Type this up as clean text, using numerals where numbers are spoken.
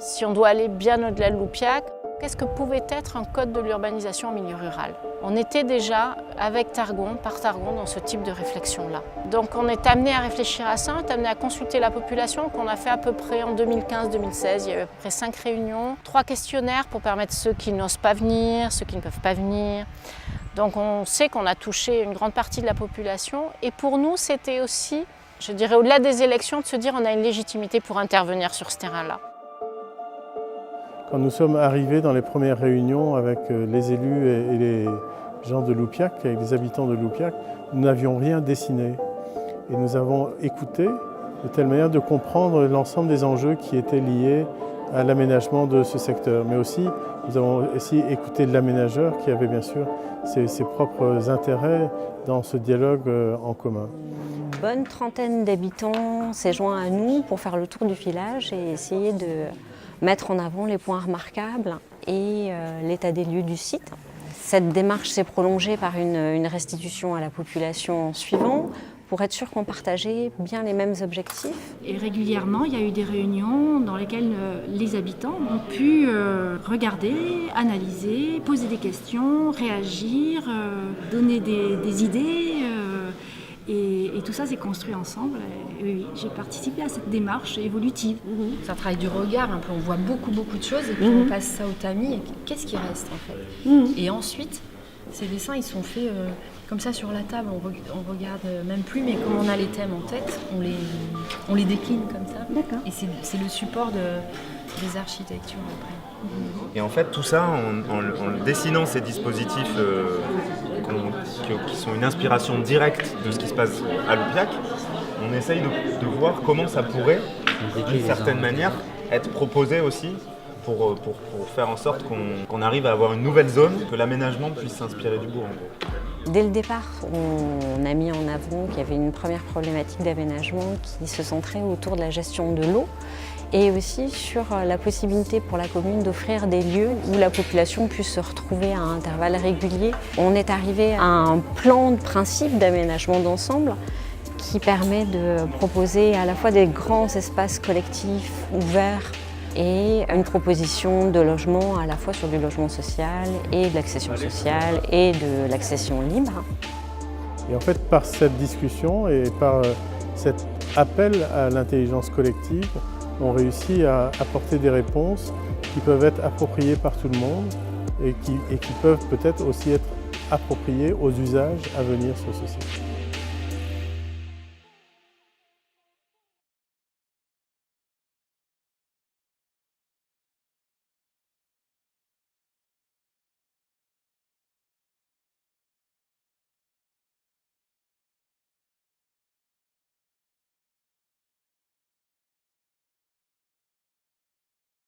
Si on doit aller bien au-delà de Loupiac, qu'est-ce que pouvait être un code de l'urbanisation en milieu rural? On était déjà, avec Targon, par Targon, dans ce type de réflexion-là. Donc on est amené à réfléchir à ça, on est amené à consulter la population, qu'on a fait à peu près en 2015-2016. Il y avait à peu près 5 réunions, 3 questionnaires pour permettre ceux qui n'osent pas venir, ceux qui ne peuvent pas venir. Donc on sait qu'on a touché une grande partie de la population. Et pour nous, c'était aussi, je dirais, au-delà des élections, de se dire qu'on a une légitimité pour intervenir sur ce terrain-là. Quand nous sommes arrivés dans les premières réunions avec les élus et les gens de Loupiac, avec les habitants de Loupiac, nous n'avions rien dessiné. Et nous avons écouté de telle manière de comprendre l'ensemble des enjeux qui étaient liés à l'aménagement de ce secteur. Mais aussi, nous avons aussi écouté l'aménageur qui avait bien sûr ses propres intérêts dans ce dialogue en commun. Une bonne trentaine d'habitants s'est joint à nous pour faire le tour du village et essayer de mettre en avant les points remarquables et l'état des lieux du site. Cette démarche s'est prolongée par une restitution à la population en suivant, pour être sûr qu'on partageait bien les mêmes objectifs. Et régulièrement, il y a eu des réunions dans lesquelles les habitants ont pu regarder, analyser, poser des questions, réagir, donner des idées. Et tout ça s'est construit ensemble. Et oui, j'ai participé à cette démarche évolutive. C'est un travail du regard, un peu. On voit beaucoup de choses et puis on passe ça au tamis. Et qu'est-ce qui reste en fait? Et ensuite, ces dessins, ils sont faits comme ça sur la table. On regarde même plus, mais comme on a les thèmes en tête, on les décline comme ça. D'accord. Et c'est le support des architectures après. Et en fait, tout ça, en dessinant ces dispositifs qui sont une inspiration directe de ce qui se passe à Loupiac, on essaye de voir comment ça pourrait, d'une certaine manière, être proposé aussi pour faire en sorte qu'on arrive à avoir une nouvelle zone, que l'aménagement puisse s'inspirer du bourg. Dès le départ, on a mis en avant qu'il y avait une première problématique d'aménagement qui se centrait autour de la gestion de l'eau et aussi sur la possibilité pour la commune d'offrir des lieux où la population puisse se retrouver à intervalles réguliers. On est arrivé à un plan de principe d'aménagement d'ensemble qui permet de proposer à la fois des grands espaces collectifs ouverts et une proposition de logement à la fois sur du logement social et de l'accession sociale et de l'accession libre. Et en fait, par cette discussion et par cet appel à l'intelligence collective, on réussit à apporter des réponses qui peuvent être appropriées par tout le monde et qui peuvent peut-être aussi être appropriées aux usages à venir sur ce site.